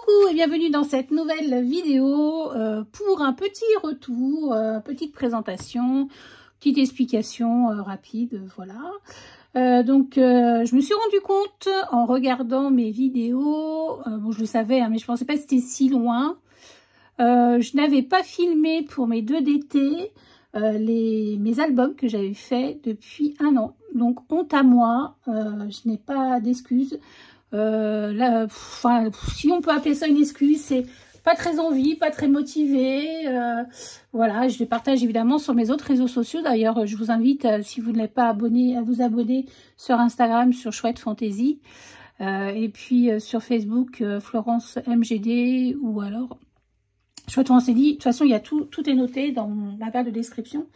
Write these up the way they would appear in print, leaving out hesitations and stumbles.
Coucou et bienvenue dans cette nouvelle vidéo pour un petit retour, petite présentation, petite explication rapide, voilà. Je me suis rendu compte en regardant mes vidéos, bon je le savais hein, mais je pensais pas que c'était si loin. Je n'avais pas filmé pour mes 2 d'été mes albums que j'avais fait depuis 1 an. Donc honte à moi, je n'ai pas d'excuses. Si on peut appeler ça une excuse, c'est pas très envie, pas très motivé. Voilà, je les partage évidemment sur mes autres réseaux sociaux. D'ailleurs, je vous invite, si vous ne l'êtes pas abonné, à vous abonner sur Instagram, sur Chouette Fantaisie. Et puis sur Facebook, Florence MGD ou alors Chouette Fantaisie. De toute façon, il y a tout est noté dans ma barre de description.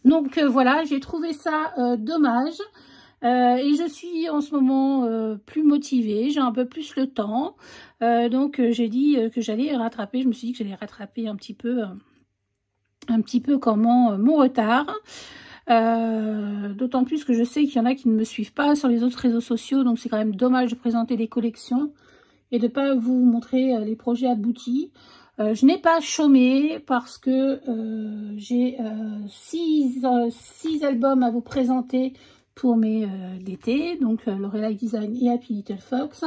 Donc voilà, j'ai trouvé ça dommage. Et je suis en ce moment plus motivée, j'ai un peu plus le temps. J'ai dit que j'allais rattraper, je me suis dit que j'allais rattraper un petit peu comment mon retard. D'autant plus que je sais qu'il y en a qui ne me suivent pas sur les autres réseaux sociaux, donc c'est quand même dommage de présenter des collections et de ne pas vous montrer les projets aboutis. Je n'ai pas chômé parce que j'ai 6 albums à vous présenter pour mes d'été, donc Lorelai Design et Happy Little Fox.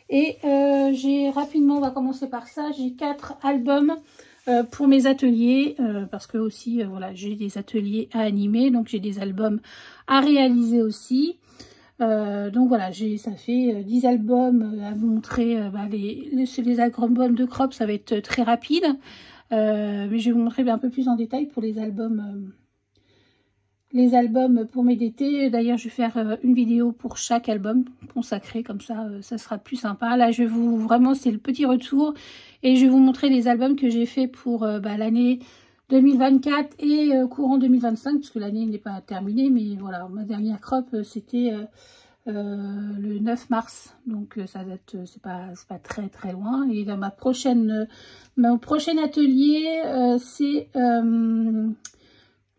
Et j'ai rapidement, on va commencer par ça, j'ai 4 albums pour mes ateliers, parce que aussi, voilà, j'ai des ateliers à animer, donc j'ai des albums à réaliser aussi. Donc voilà, ça fait 10 albums à vous montrer. Les albums de crop, ça va être très rapide, mais je vais vous montrer un peu plus en détail pour les albums pour mes d'été. D'ailleurs, je vais faire une vidéo pour chaque album consacré, comme ça, ça sera plus sympa. Là, vraiment, c'est le petit retour et je vais vous montrer les albums que j'ai fait pour l'année 2024 et courant 2025, puisque l'année n'est pas terminée, mais voilà, ma dernière crop, c'était le 9 mars, donc ça date, c'est pas très loin. Et là, mon prochain atelier, c'est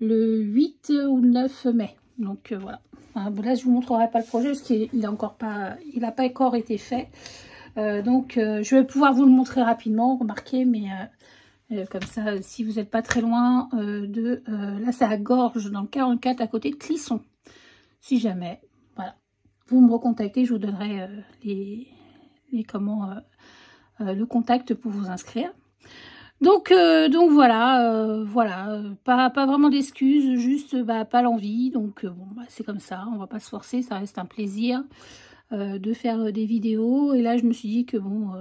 le 8 ou le 9 mai. Donc voilà. Là, je vous montrerai pas le projet parce qu'il n'a pas encore été fait. Je vais pouvoir vous le montrer rapidement, remarquez, mais comme ça, si vous n'êtes pas très loin là, c'est à Gorges, dans le 44, à côté de Clisson. Si jamais, voilà. Vous me recontactez, je vous donnerai le contact pour vous inscrire. Donc voilà, pas vraiment d'excuses, juste pas l'envie. Donc c'est comme ça, on va pas se forcer, ça reste un plaisir de faire des vidéos. Et là je me suis dit que bon,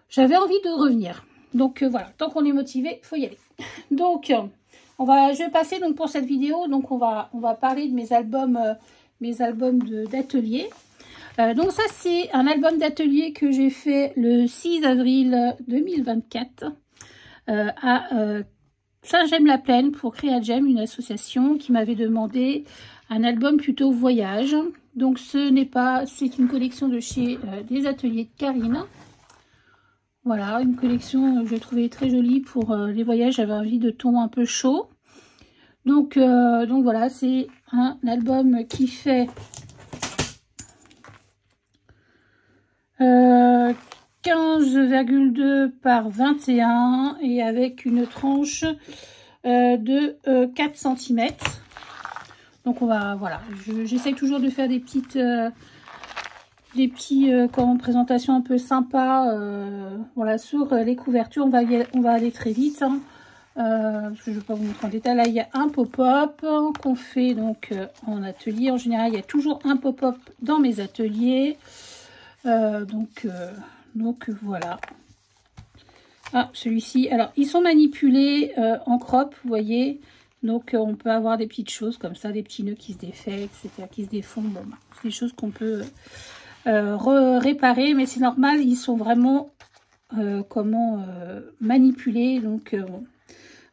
j'avais envie de revenir. Donc voilà, tant qu'on est motivé, faut y aller. Donc je vais passer donc pour cette vidéo. Donc on va parler de mes albums d'atelier. Donc ça c'est un album d'atelier que j'ai fait le 6 avril 2024. À Saint-Gemme-la-Plaine pour Créagem, une association qui m'avait demandé un album plutôt voyage. Donc c'est une collection de chez des ateliers de Karine. Voilà, une collection que j'ai trouvée très jolie pour les voyages. J'avais envie de ton un peu chaud. Donc voilà, c'est un album qui fait 15,2 par 21 et avec une tranche de 4 cm. Donc voilà, j'essaye toujours de faire des petites présentations un peu sympas. Voilà, sur les couvertures, on va aller très vite. Hein, parce que je ne vais pas vous montrer en détail. Là, il y a un pop-up qu'on fait donc en atelier. En général, il y a toujours un pop-up dans mes ateliers. Donc voilà. Ah, celui-ci. Alors, ils sont manipulés en crop, vous voyez. Donc, on peut avoir des petites choses comme ça, des petits nœuds qui se défait, etc., qui se défont. Bon, c'est des choses qu'on peut réparer, mais c'est normal. Ils sont vraiment manipulés. Donc,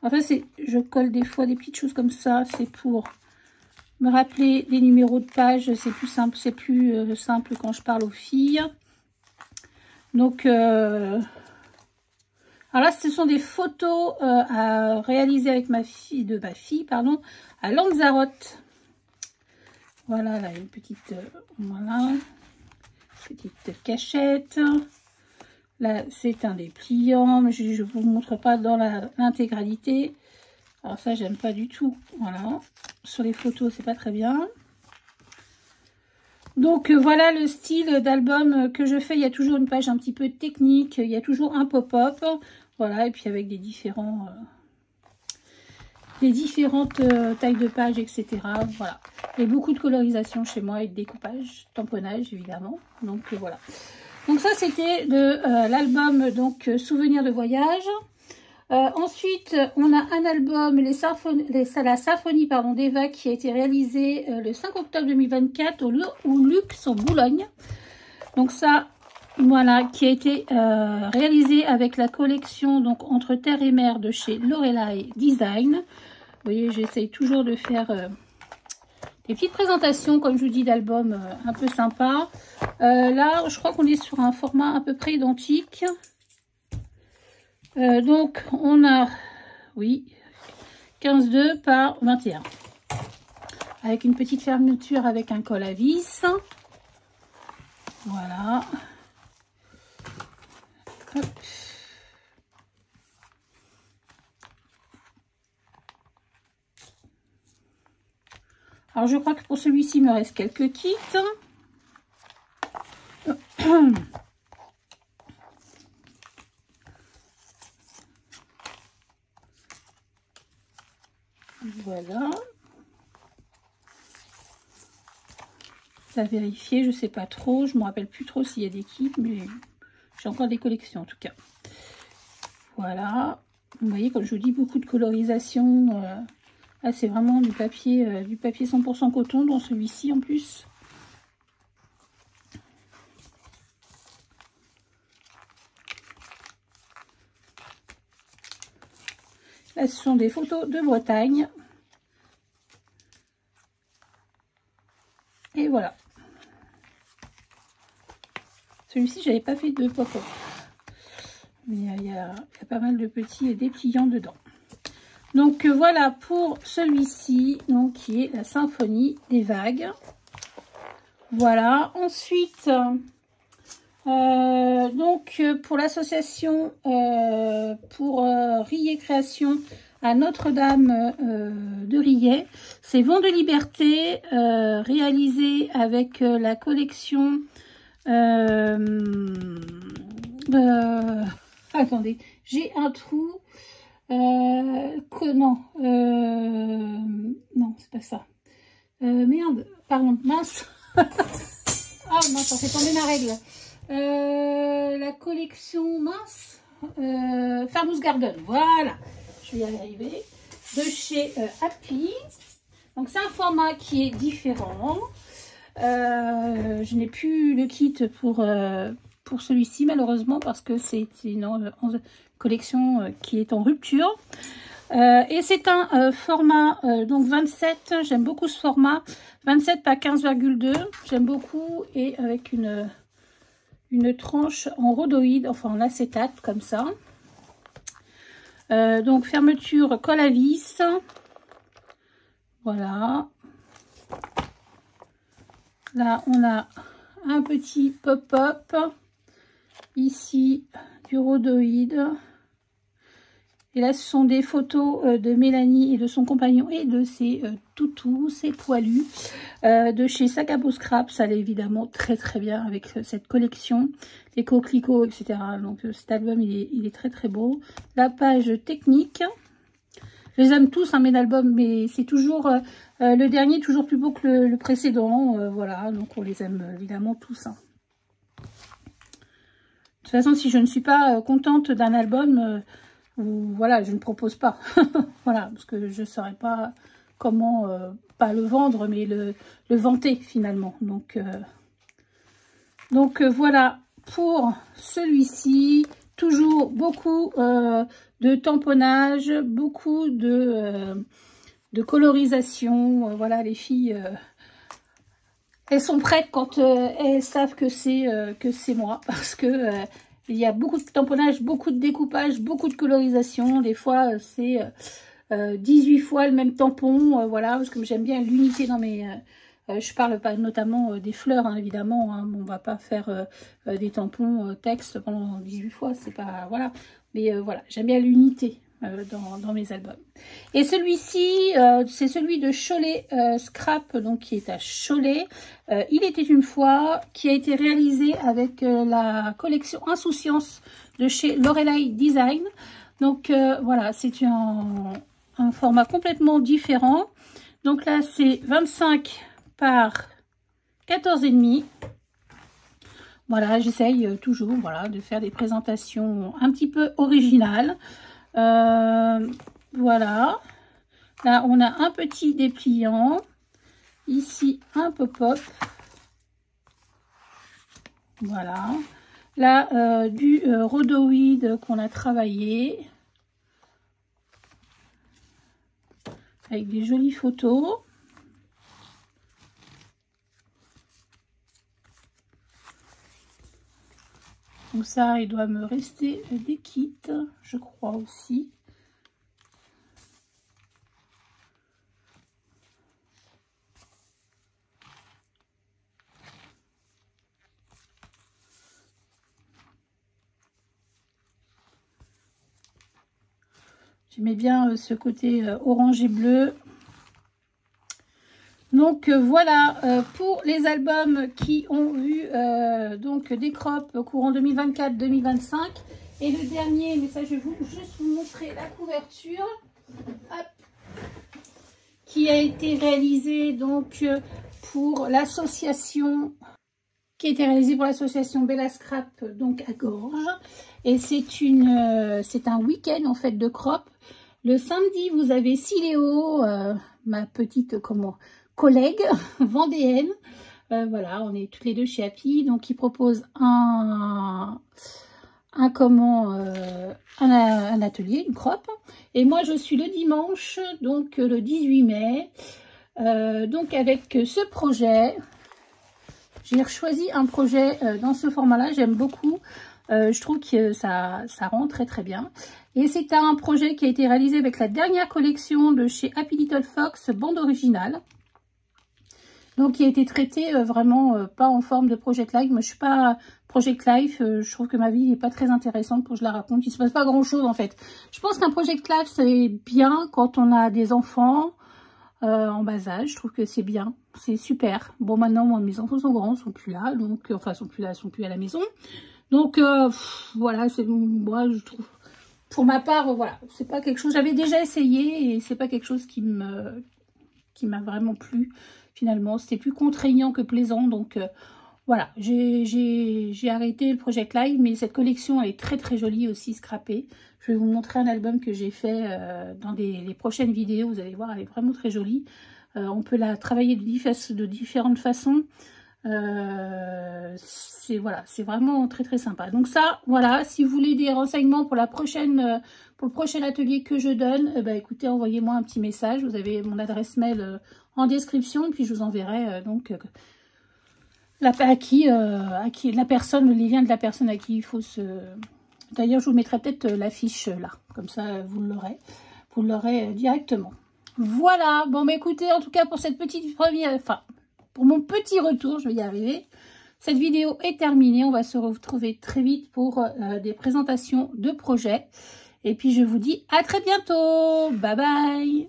enfin, je colle des fois des petites choses comme ça. C'est pour me rappeler des numéros de page. C'est plus simple. C'est plus simple quand je parle aux filles. Donc, alors là, ce sont des photos à réaliser avec ma fille, à Lanzarote. Voilà, là, une petite, voilà. petite cachette. Là, c'est un dépliant, mais je ne vous montre pas dans l'intégralité. Alors ça, j'aime pas du tout. Voilà. Sur les photos, c'est pas très bien. Donc voilà le style d'album que je fais. Il y a toujours une page un petit peu technique. Il y a toujours un pop-up. Voilà, et puis avec des différentes tailles de pages, etc. Voilà. Et beaucoup de colorisation chez moi et de découpage, tamponnage évidemment. Donc voilà. Donc ça c'était de l'album donc Souvenirs de voyage. Ensuite on a un album, la symphonie des vagues, qui a été réalisé le 5 octobre 2024 au Luxe en Boulogne. Donc ça voilà, qui a été réalisé avec la collection donc Entre Terre et Mer de chez Lorelai Design. Vous voyez, j'essaye toujours de faire des petites présentations, comme je vous dis, d'albums un peu sympas. Là, je crois qu'on est sur un format à peu près identique. Donc, on a, oui, 15,2 par 21. Avec une petite fermeture avec un col à vis. Voilà. Hop. Alors, je crois que pour celui-ci, il me reste quelques kits. Voilà. À vérifier, je sais pas trop. Je me rappelle plus trop s'il y a des kits, mais j'ai encore des collections en tout cas. Voilà. Vous voyez, comme je vous dis, beaucoup de colorisation. Là, c'est vraiment du papier 100% coton dans celui-ci en plus. Là, ce sont des photos de Bretagne. Et voilà. Celui-ci, j'avais pas fait de pop-up. Mais il y a pas mal de petits dépliants dedans. Donc voilà pour celui-ci, donc qui est la symphonie des vagues. Voilà. Ensuite, donc pour l'association pour Rillet Création à Notre-Dame de Rillet, c'est Vent de Liberté, réalisé avec la collection attendez, j'ai un trou. Non, c'est pas ça. Merde, pardon, mince. Ah mince, ça fait tomber ma règle. La collection mince, Farmhouse Garden, voilà, je vais y arriver, de chez Happy. Donc c'est un format qui est différent. Je n'ai plus le kit pour celui-ci malheureusement, parce que c'est une collection qui est en rupture. Et c'est un format donc 27, j'aime beaucoup ce format, 27 par 15,2, j'aime beaucoup, et avec une tranche en rhodoïde, enfin en acétate comme ça. Donc fermeture colle à vis, voilà. Là on a un petit pop-up, ici du rhodoïde. Et là, ce sont des photos de Mélanie et de son compagnon et de ses toutous, ses poilus, de chez Sac à Peau Scrap. Ça allait évidemment très très bien avec cette collection, les coquelicots, etc. Donc cet album, il est très très beau. La page technique, je les aime tous, hein, mes albums, mais c'est toujours le dernier, toujours plus beau que le précédent. Voilà, donc on les aime évidemment tous. Hein. De toute façon, si je ne suis pas contente d'un album... voilà, je ne propose pas. Voilà, parce que je ne saurais pas comment, pas le vendre, mais le vanter finalement. Donc voilà pour celui-ci. Toujours beaucoup de tamponnage, beaucoup de colorisation. Voilà, les filles, elles sont prêtes quand elles savent que c'est moi, parce que... il y a beaucoup de tamponnage, beaucoup de découpage, beaucoup de colorisation. Des fois, c'est 18 fois le même tampon. Voilà, parce que j'aime bien l'unité dans Je parle pas notamment des fleurs, hein, évidemment. Hein, on va pas faire des tampons texte pendant 18 fois, c'est pas... Voilà. Mais voilà, j'aime bien l'unité dans mes albums. Et celui-ci, c'est celui de Cholet Scrap, donc qui est à Cholet. Il était une fois, qui a été réalisé avec la collection Insouciance de chez Lorelei Design. Donc voilà, c'est un format complètement différent. Donc là, c'est 25 par 14,5. Voilà, j'essaye toujours voilà, de faire des présentations un petit peu originales. Voilà. Là, on a un petit dépliant. Ici, un pop-up. Voilà. Là, du rhodoïde qu'on a travaillé. Avec des jolies photos. Donc ça, il doit me rester des kits, je crois aussi. J'aimais bien ce côté orange et bleu. Donc voilà pour les albums qui ont eu donc des crops courant 2024-2025. Et le dernier, mais ça je vais juste vous montrer la couverture. Hop, qui a été réalisé donc pour l'association Bella Scrap donc à Gorges. Et c'est un week-end en fait de crop. Le samedi, vous avez Siléo, ma petite collègue vendéenne. Voilà, on est toutes les deux chez Happy, donc qui propose un atelier, une crop. Et moi, je suis le dimanche, donc le 18 mai. Donc avec ce projet, j'ai choisi un projet dans ce format-là, j'aime beaucoup. Je trouve que ça rend très très bien. Et c'est un projet qui a été réalisé avec la dernière collection de chez Happy Little Fox, bande originale. Donc qui a été traité vraiment pas en forme de Project Life. Moi je suis pas Project Life, je trouve que ma vie n'est pas très intéressante pour que je la raconte. Il se passe pas grand chose en fait. Je pense qu'un Project Life c'est bien quand on a des enfants en bas âge. Je trouve que c'est bien, c'est super. Bon maintenant moi, mes enfants sont grands, sont plus là, donc enfin sont plus à la maison. Donc voilà, c'est moi je trouve. Pour ma part, voilà, c'est pas quelque chose, j'avais déjà essayé et c'est pas quelque chose qui m'a vraiment plu finalement. C'était plus contraignant que plaisant, donc voilà, j'ai arrêté le Project Live, mais cette collection est très très jolie aussi, scrappée. Je vais vous montrer un album que j'ai fait dans les prochaines vidéos, vous allez voir, elle est vraiment très jolie. On peut la travailler de différentes façons. C'est vraiment très très sympa. Donc ça, voilà, si vous voulez des renseignements pour pour le prochain atelier que je donne, écoutez, envoyez-moi un petit message. Vous avez mon adresse mail en description, et puis je vous enverrai donc la personne, les liens de la personne à qui il faut se... D'ailleurs, je vous mettrai peut-être l'affiche là, comme ça vous l'aurez directement. Voilà, bon écoutez, en tout cas pour cette petite première, pour mon petit retour, je vais y arriver. Cette vidéo est terminée. On va se retrouver très vite pour des présentations de projets. Et puis, je vous dis à très bientôt. Bye bye.